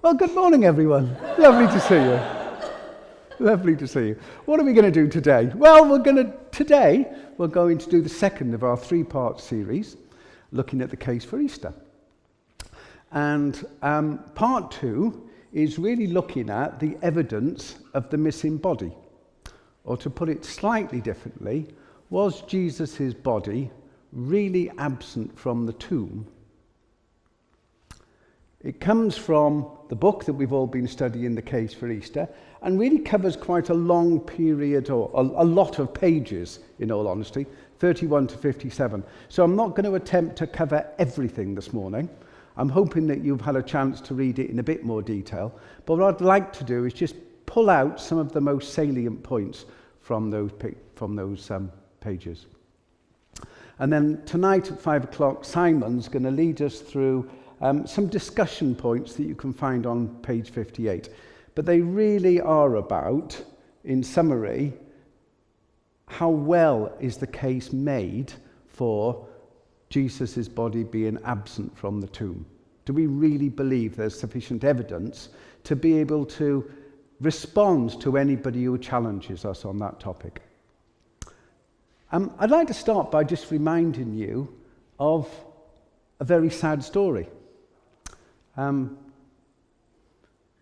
Well, good morning, everyone. Lovely to see you. Lovely to see you. What are we going to do today? Well, today we're going to do the second of our three-part series, looking at the case for Easter. And part two is really looking at the evidence of the missing body. Or to put it slightly differently, was Jesus' body really absent from the tomb? It comes from the book that we've all been studying, The Case for Easter, and really covers quite a long period, or a lot of pages, in all honesty, 31 to 57. So I'm not going to attempt to cover everything this morning. I'm hoping that you've had a chance to read it in a bit more detail. But what I'd like to do is just pull out some of the most salient points from those pages. And then tonight at 5 o'clock, Simon's going to lead us through some discussion points that you can find on page 58. But they really are about, in summary, how well is the case made for Jesus' body being absent from the tomb? Do we really believe there's sufficient evidence to be able to respond to anybody who challenges us on that topic? I'd like to start by just reminding you of a very sad story.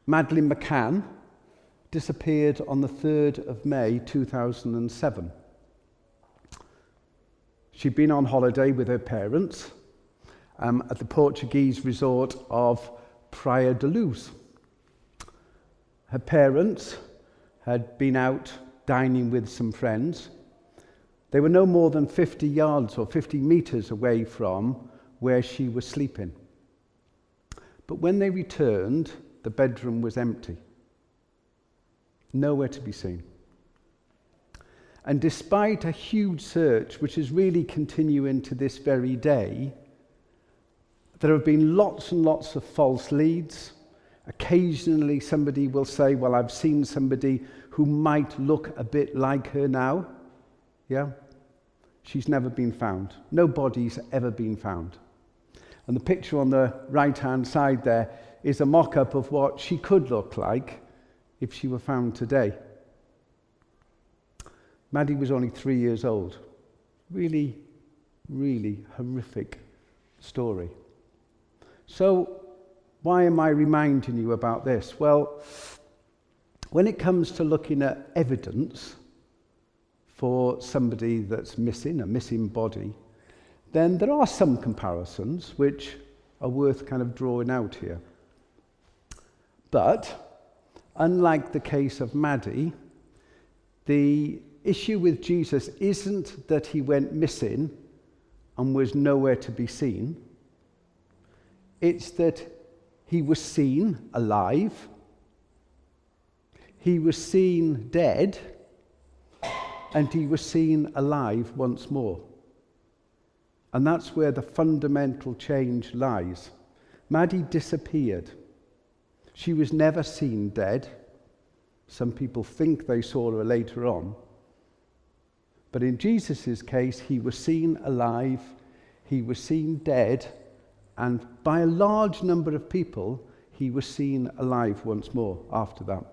Madeleine McCann disappeared on the 3rd of May 2007. She'd been on holiday with her parents at the Portuguese resort of Praia da Luz. Her parents had been out dining with some friends. They were no more than 50 yards or 50 meters away from where she was sleeping. But when they returned, the bedroom was empty. Nowhere to be seen. And despite a huge search, which is really continuing to this very day, there have been lots and lots of false leads. Occasionally somebody will say, well, I've seen somebody who might look a bit like her now. Yeah? She's never been found. No body's ever been found. And the picture on the right-hand side there is a mock-up of what she could look like if she were found today. Maddie was only 3 years old. Really, really horrific story. So, why am I reminding you about this? Well, when it comes to looking at evidence for somebody that's missing, a missing body, then there are some comparisons which are worth kind of drawing out here. But, unlike the case of Maddie, the issue with Jesus isn't that he went missing and was nowhere to be seen. It's that he was seen alive, he was seen dead, and he was seen alive once more. And that's where the fundamental change lies. Maddie disappeared. She was never seen dead. Some people think they saw her later on. But in Jesus' case, he was seen alive, he was seen dead, and by a large number of people, he was seen alive once more after that.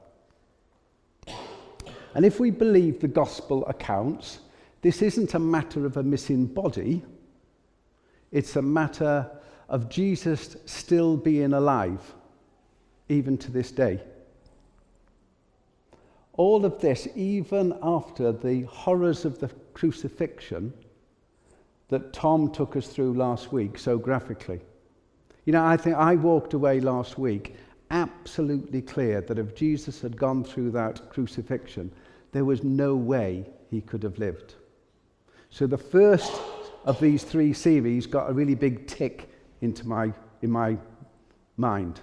And if we believe the gospel accounts, this isn't a matter of a missing body. It's a matter of Jesus still being alive, even to this day. All of this, even after the horrors of the crucifixion that Tom took us through last week so graphically. You know, I think I walked away last week absolutely clear that if Jesus had gone through that crucifixion, there was no way he could have lived. So the first of these three series got a really big tick in my mind.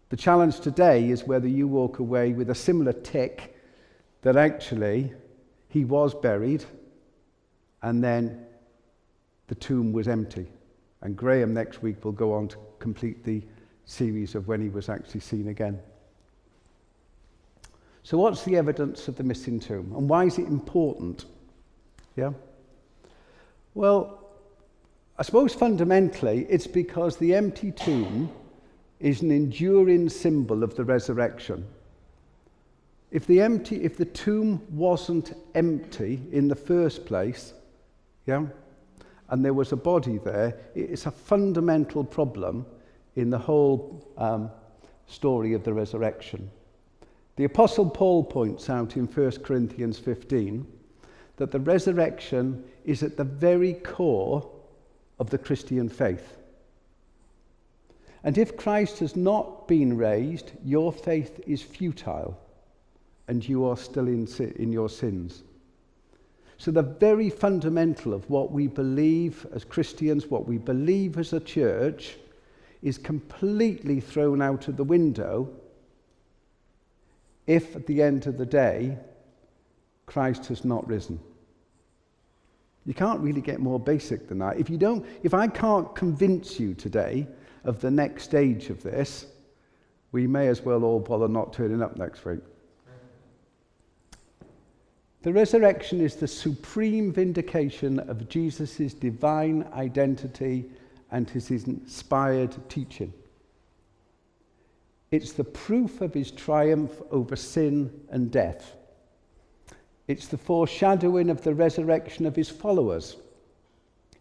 The challenge today is whether you walk away with a similar tick that actually he was buried and then the tomb was empty. And Graham next week will go on to complete the series of when he was actually seen again. So what's the evidence of the missing tomb? And why is it important? Yeah? Well, I suppose fundamentally it's because the empty tomb is an enduring symbol of the resurrection. If the tomb wasn't empty in the first place, and there was a body there, it's a fundamental problem in the whole story of the resurrection. The Apostle Paul points out in 1 Corinthians 15 that the resurrection is at the very core of the Christian faith. And if Christ has not been raised, your faith is futile and you are still in your sins. So the very fundamental of what we believe as Christians, what we believe as a church, is completely thrown out of the window if at the end of the day Christ has not risen. You can't really get more basic than that. If I can't convince you today of the next stage of this, we may as well all bother not turning up next week. The resurrection is the supreme vindication of Jesus' divine identity and his inspired teaching. It's the proof of his triumph over sin and death. It's the foreshadowing of the resurrection of his followers.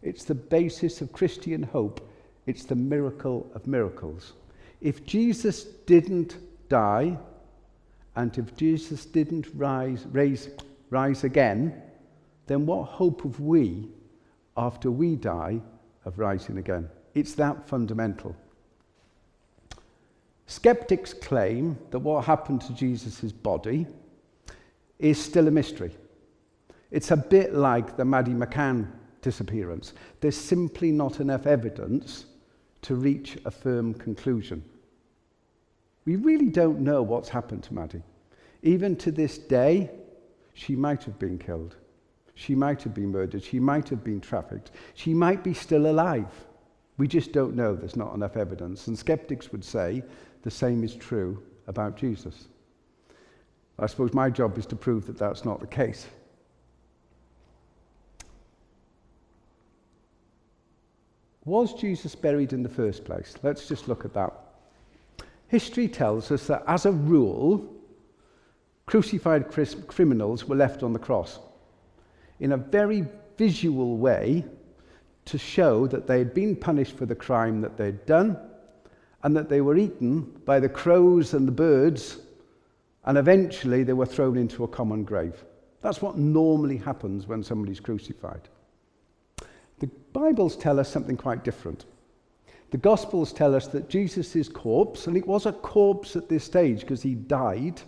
It's the basis of Christian hope. It's the miracle of miracles. If Jesus didn't die, and if Jesus didn't rise again, then what hope have we, after we die, of rising again? It's that fundamental. Skeptics claim that what happened to Jesus' body is still a mystery. It's a bit like the Maddie McCann disappearance. There's simply not enough evidence to reach a firm conclusion. We really don't know what's happened to Maddie. Even to this day, she might have been killed. She might have been murdered. She might have been trafficked. She might be still alive. We just don't know. There's not enough evidence. And skeptics would say the same is true about Jesus. I suppose my job is to prove that that's not the case. Was Jesus buried in the first place? Let's just look at that. History tells us that as a rule, crucified criminals were left on the cross in a very visual way to show that they had been punished for the crime that they'd done and that they were eaten by the crows and the birds, and eventually they were thrown into a common grave. That's what normally happens when somebody's crucified. The Bibles tell us something quite different. The Gospels tell us that Jesus' corpse, and it was a corpse at this stage because he died.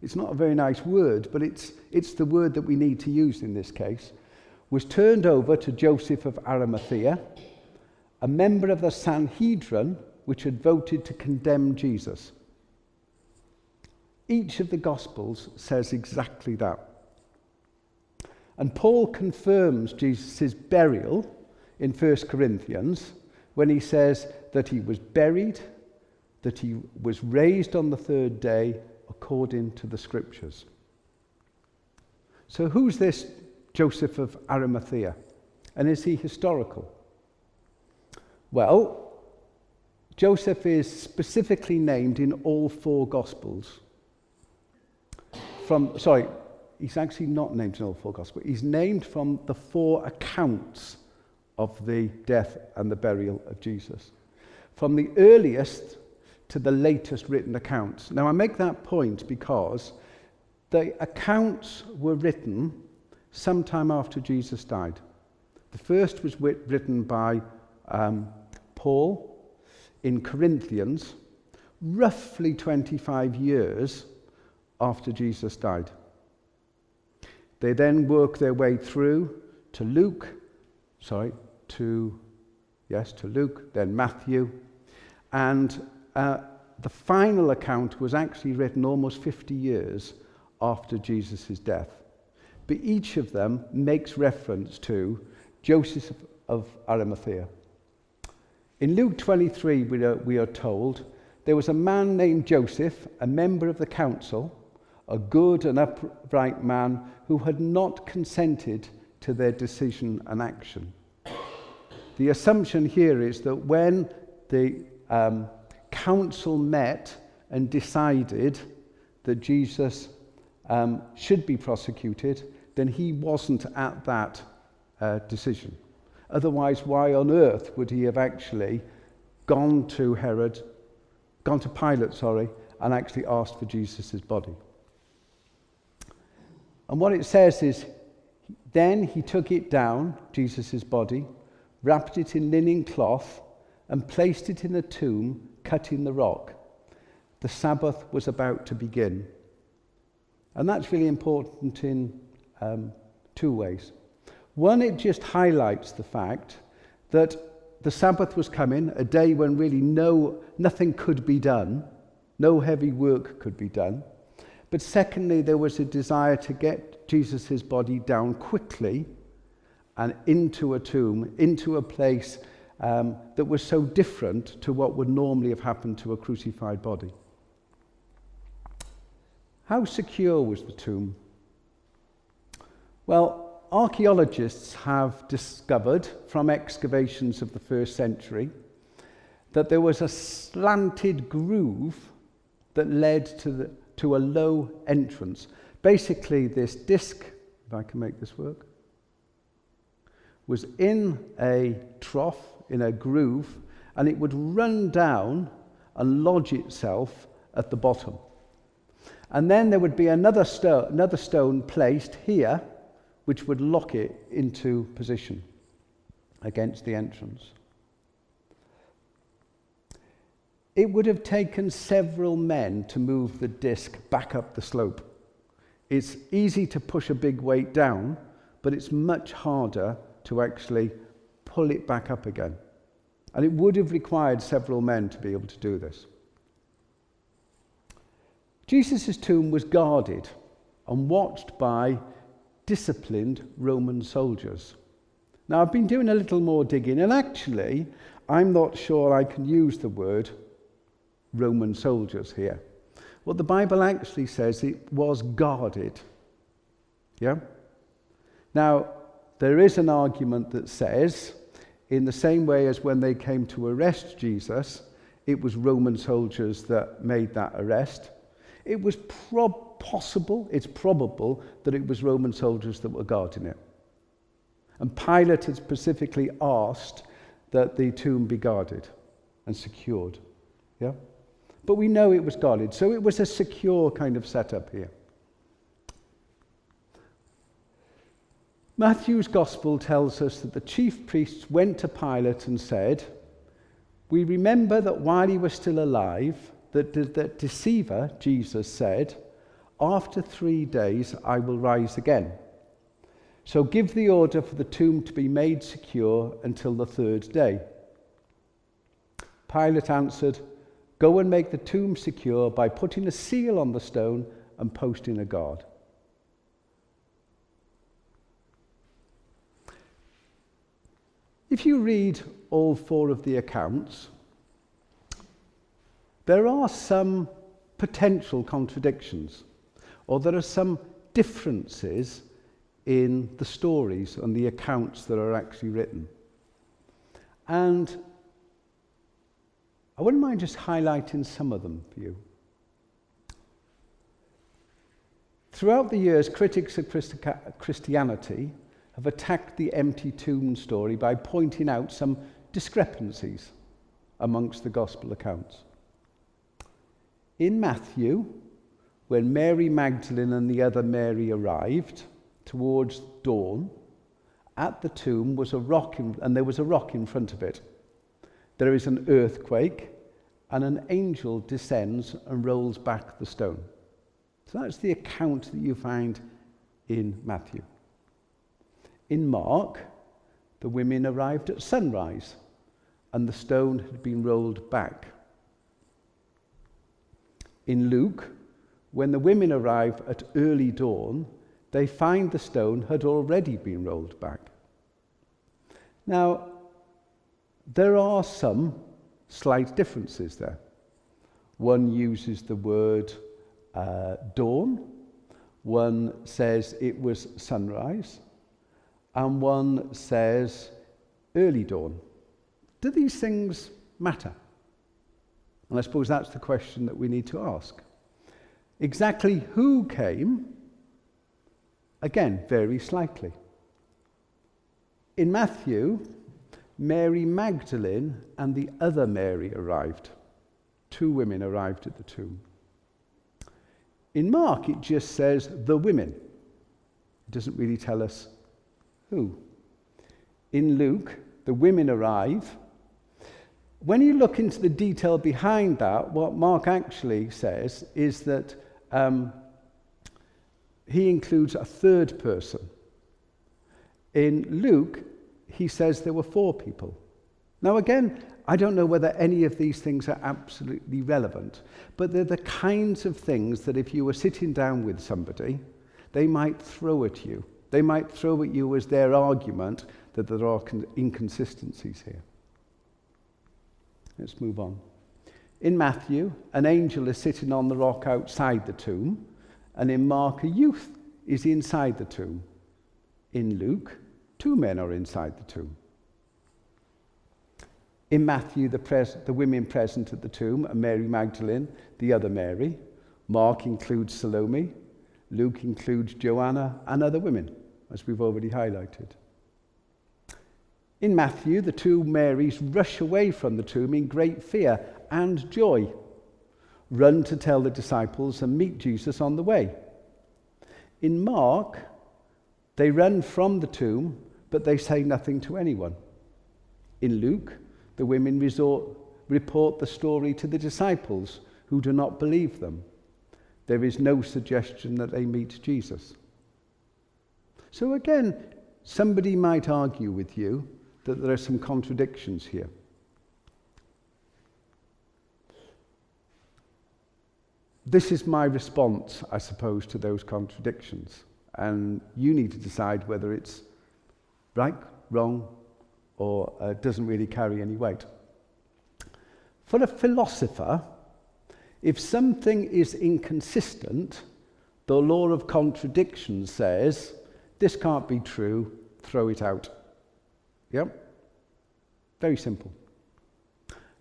It's not a very nice word, but it's the word that we need to use in this case, was turned over to Joseph of Arimathea, a member of the Sanhedrin which had voted to condemn Jesus. Each of the Gospels says exactly that. And Paul confirms Jesus' burial in 1 Corinthians when he says that he was buried, that he was raised on the third day according to the Scriptures. So who's this Joseph of Arimathea? And is he historical? Well, Joseph is specifically named in all four Gospels. He's actually not named in all four Gospels. He's named from the four accounts of the death and the burial of Jesus, from the earliest to the latest written accounts. Now, I make that point because the accounts were written sometime after Jesus died. The first was written by Paul in Corinthians, roughly 25 years after Jesus died. They then work their way through to Luke, then Matthew, and the final account was actually written almost 50 years after Jesus' death. But each of them makes reference to Joseph of Arimathea. In Luke 23, we are told, there was a man named Joseph, a member of the council, a good and upright man who had not consented to their decision and action. The assumption here is that when the council met and decided that Jesus should be prosecuted, then he wasn't at that decision. Otherwise, why on earth would he have actually gone to Pilate, and actually asked for Jesus' body? And what it says is, then he took it down, Jesus' body, wrapped it in linen cloth, and placed it in a tomb cut in the rock. The Sabbath was about to begin. And that's really important in two ways. One, it just highlights the fact that the Sabbath was coming, a day when really nothing could be done, no heavy work could be done. But secondly, there was a desire to get Jesus' body down quickly and into a tomb, into a place that was so different to what would normally have happened to a crucified body. How secure was the tomb? Well, archaeologists have discovered from excavations of the first century that there was a slanted groove that led to a low entrance. Basically, this disc, if I can make this work, was in a trough, in a groove, and it would run down and lodge itself at the bottom. And then there would be another stone placed here, which would lock it into position against the entrance. It would have taken several men to move the disc back up the slope. It's easy to push a big weight down, but it's much harder to actually pull it back up again. And it would have required several men to be able to do this. Jesus' tomb was guarded and watched by disciplined Roman soldiers. Now, I've been doing a little more digging, and actually, I'm not sure I can use the word Roman soldiers here. What the Bible actually says, it was guarded. Yeah? Now, there is an argument that says, in the same way as when they came to arrest Jesus, it was Roman soldiers that made that arrest. It was it's probable that it was Roman soldiers that were guarding it. And Pilate had specifically asked that the tomb be guarded and secured. Yeah? But we know it was guarded, so it was a secure kind of setup here. Matthew's gospel tells us that the chief priests went to Pilate and said, "We remember that while he was still alive, that deceiver, Jesus, said, 'After 3 days I will rise again.' So give the order for the tomb to be made secure until the 3rd day." Pilate answered, "Go and make the tomb secure by putting a seal on the stone and posting a guard." If you read all 4 of the accounts, there are some potential contradictions, or there are some differences in the stories and the accounts that are actually written. And I wouldn't mind just highlighting some of them for you. Throughout the years, critics of Christianity have attacked the empty tomb story by pointing out some discrepancies amongst the gospel accounts. In Matthew, when Mary Magdalene and the other Mary arrived towards dawn, at the tomb was a rock, and there was a rock in front of it. There is an earthquake, and an angel descends and rolls back the stone. So that's the account that you find in Matthew. In Mark, the women arrived at sunrise, and the stone had been rolled back. In Luke, when the women arrive at early dawn, they find the stone had already been rolled back. Now, there are some slight differences there. One uses the word dawn, one says it was sunrise, and one says early dawn. Do these things matter? And I suppose that's the question that we need to ask. Exactly who came, again, varies slightly. In Matthew, Mary Magdalene and the other Mary arrived. 2 women arrived at the tomb. In Mark, it just says the women. It doesn't really tell us who. In Luke, the women arrive. When you look into the detail behind that, what Mark actually says is that he includes a third person. In Luke, he says there were 4 people. Now again, I don't know whether any of these things are absolutely relevant, but they're the kinds of things that if you were sitting down with somebody, they might throw at you. They might throw at you as their argument that there are inconsistencies here. Let's move on. In Matthew, an angel is sitting on the rock outside the tomb, and in Mark, a youth is inside the tomb. In Luke, 2 men are inside the tomb. In Matthew, the women present at the tomb are Mary Magdalene, the other Mary. Mark includes Salome. Luke includes Joanna and other women, as we've already highlighted. In Matthew, the 2 Marys rush away from the tomb in great fear and joy, run to tell the disciples and meet Jesus on the way. In Mark, they run from the tomb, but they say nothing to anyone. In Luke, the women report the story to the disciples, who do not believe them. There is no suggestion that they meet Jesus. So again, somebody might argue with you that there are some contradictions here. This is my response, I suppose, to those contradictions. And you need to decide whether it's right, wrong, or doesn't really carry any weight. For a philosopher, if something is inconsistent, the law of contradiction says, this can't be true, throw it out. Yep? Very simple.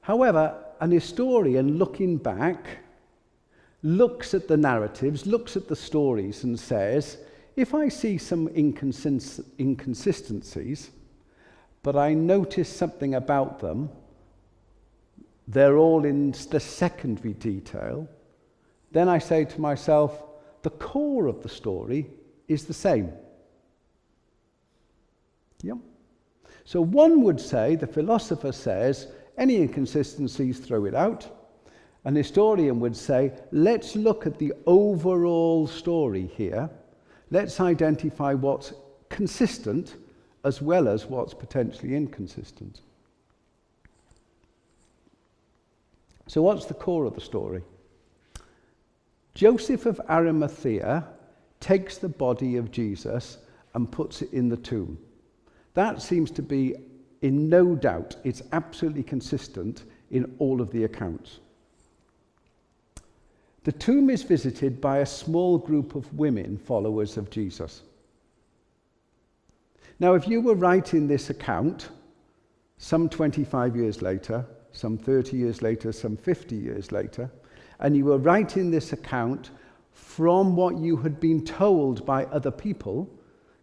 However, an historian looking back looks at the narratives, looks at the stories and says, if I see some inconsistencies, but I notice something about them, they're all in the secondary detail, then I say to myself, the core of the story is the same. Yep. So one would say, the philosopher says, any inconsistencies, throw it out. An historian would say, let's look at the overall story here. Let's identify what's consistent as well as what's potentially inconsistent. So what's the core of the story? Joseph of Arimathea takes the body of Jesus and puts it in the tomb. That seems to be in no doubt. It's absolutely consistent in all of the accounts. The tomb is visited by a small group of women followers of Jesus. Now, if you were writing this account some 25 years later, some 30 years later, some 50 years later, and you were writing this account from what you had been told by other people,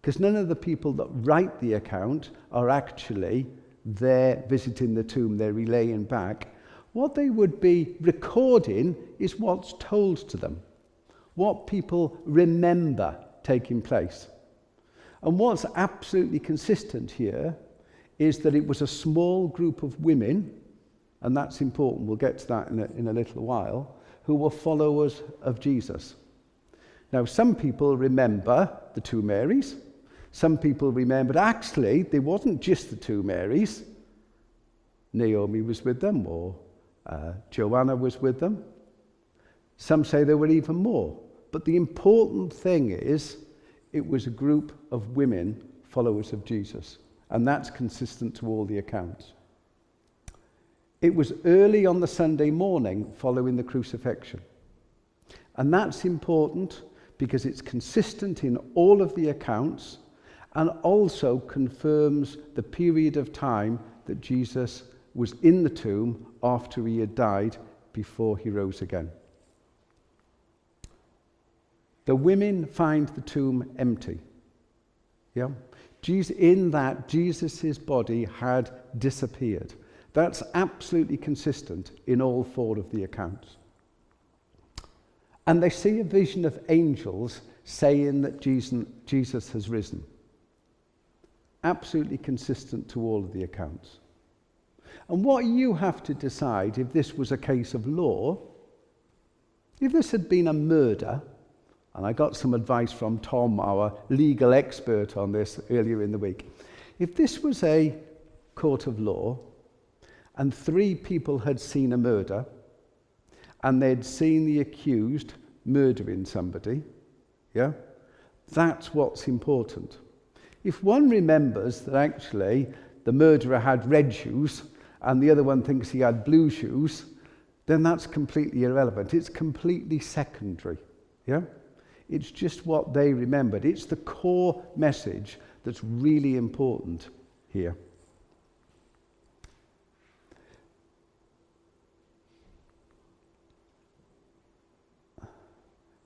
because none of the people that write the account are actually there visiting the tomb, they're relaying back. What they would be recording is what's told to them, what people remember taking place. And what's absolutely consistent here is that it was a small group of women, and that's important, we'll get to that in a little while, who were followers of Jesus. Now, some people remember the 2 Marys. Some people remembered actually there wasn't just the 2 Marys. Naomi was with them, or Joanna was with them. Some say there were even more. But the important thing is it was a group of women followers of Jesus. And that's consistent to all the accounts. It was early on the Sunday morning following the crucifixion. And that's important because it's consistent in all of the accounts and also confirms the period of time that Jesus was in the tomb after he had died, before he rose again. The women find the tomb empty. Yeah? In that, Jesus' body had disappeared. That's absolutely consistent in all four of the accounts. And they see a vision of angels saying that Jesus has risen. Absolutely consistent to all of the accounts. And what you have to decide, if this was a case of law, if this had been a murder, and I got some advice from Tom, our legal expert on this earlier in the week, if this was a court of law and 3 people had seen a murder and they'd seen the accused murdering somebody, yeah, that's what's important. If one remembers that actually the murderer had red shoes and the other one thinks he had blue shoes, then that's completely irrelevant. It's completely secondary. Yeah? It's just what they remembered. It's the core message that's really important here.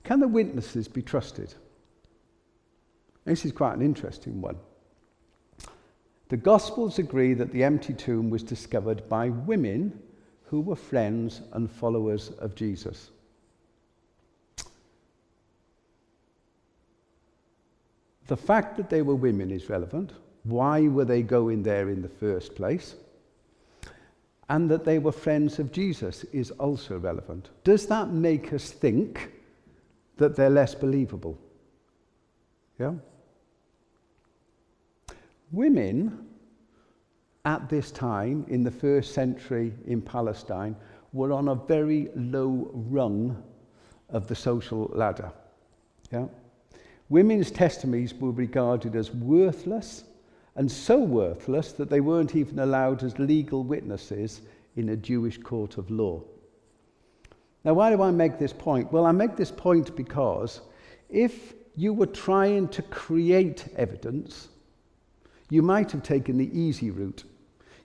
Can the witnesses be trusted? This is quite an interesting one. The Gospels agree that the empty tomb was discovered by women who were friends and followers of Jesus. The fact that they were women is relevant. Why were they going there in the first place? And that they were friends of Jesus is also relevant. Does that make us think that they're less believable? Yeah? Women at this time in the 1st century in Palestine were on a very low rung of the social ladder. Yeah? Women's testimonies were regarded as worthless, and so worthless that they weren't even allowed as legal witnesses in a Jewish court of law. Now, why do I make this point? Well, I make this point because if you were trying to create evidence, you might have taken the easy route.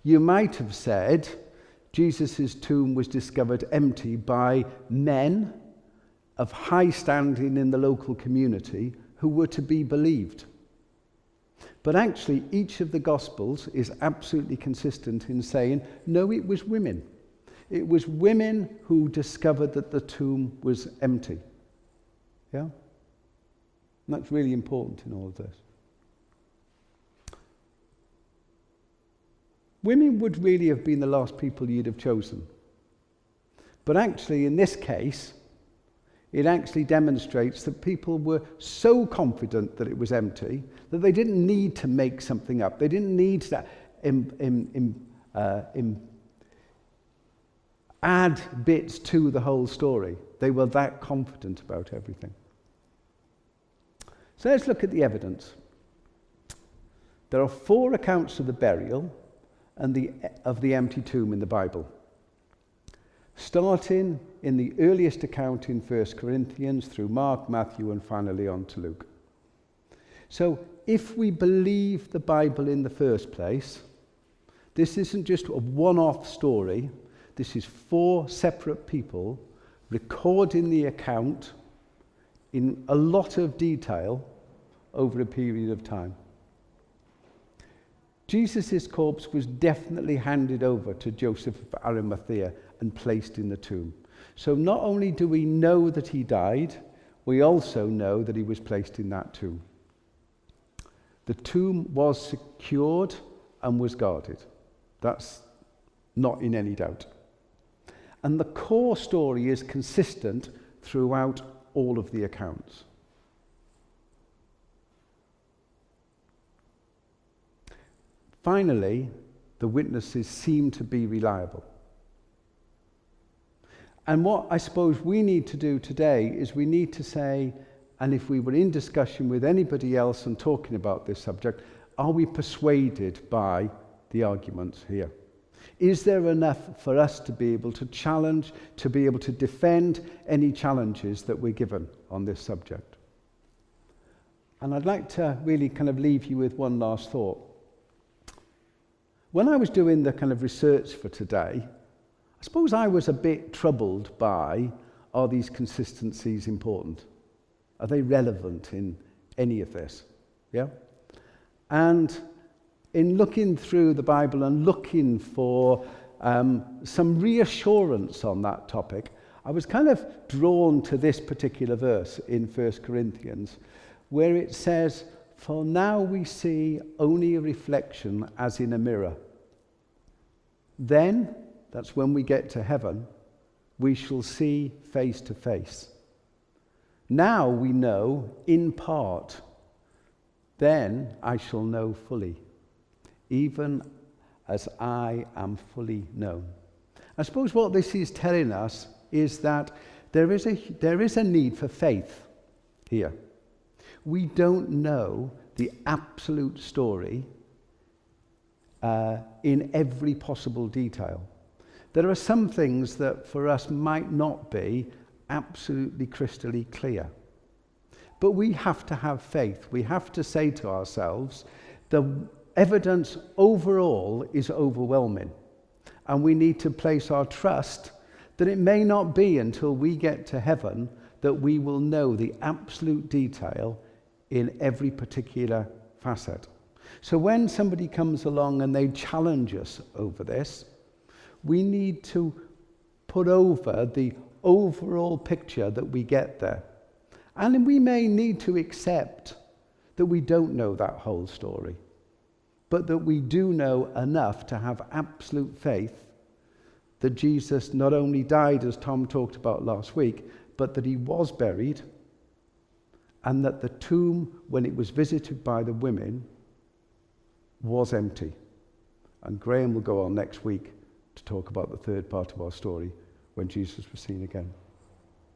You might have said Jesus' tomb was discovered empty by men of high standing in the local community who were to be believed. But actually, each of the Gospels is absolutely consistent in saying, no, it was women. It was women who discovered that the tomb was empty. Yeah? And that's really important in all of this. Women would really have been the last people you'd have chosen. But actually, in this case, it actually demonstrates that people were so confident that it was empty that they didn't need to make something up. They didn't need to add bits to the whole story. They were that confident about everything. So let's look at the evidence. There are 4 accounts of the burial and of the empty tomb in the Bible. Starting in the earliest account in 1 Corinthians through Mark, Matthew, and finally on to Luke. So if we believe the Bible in the first place, this isn't just a one-off story. This is 4 separate people recording the account in a lot of detail over a period of time. Jesus' corpse was definitely handed over to Joseph of Arimathea and placed in the tomb. So not only do we know that he died, we also know that he was placed in that tomb. The tomb was secured and was guarded. That's not in any doubt. And the core story is consistent throughout all of the accounts. Finally, the witnesses seem to be reliable. And what I suppose we need to do today is we need to say, and if we were in discussion with anybody else and talking about this subject, are we persuaded by the arguments here? Is there enough for us to be able to challenge, to be able to defend any challenges that we're given on this subject? And I'd like to really kind of leave you with one last thought. When I was doing the kind of research for today, I suppose I was a bit troubled by, are these consistencies important? Are they relevant in any of this? Yeah? And in looking through the Bible and looking for some reassurance on that topic, I was kind of drawn to this particular verse in 1 Corinthians, where it says, "For now we see only a reflection as in a mirror. Then," that's when we get to heaven, "we shall see face to face. Now we know in part. Then I shall know fully, even as I am fully known." I suppose what this is telling us is that there is a need for faith here. We don't know the absolute story in every possible detail. There are some things that for us might not be absolutely crystally clear. But we have to have faith. We have to say to ourselves, the evidence overall is overwhelming. And we need to place our trust that it may not be until we get to heaven that we will know the absolute detail in every particular facet. So when somebody comes along and they challenge us over this, we need to put over the overall picture that we get there. And we may need to accept that we don't know that whole story, but that we do know enough to have absolute faith that Jesus not only died, as Tom talked about last week, but that he was buried, and that the tomb, when it was visited by the women, was empty. And Graham will go on next week to talk about the third part of our story, when Jesus was seen again.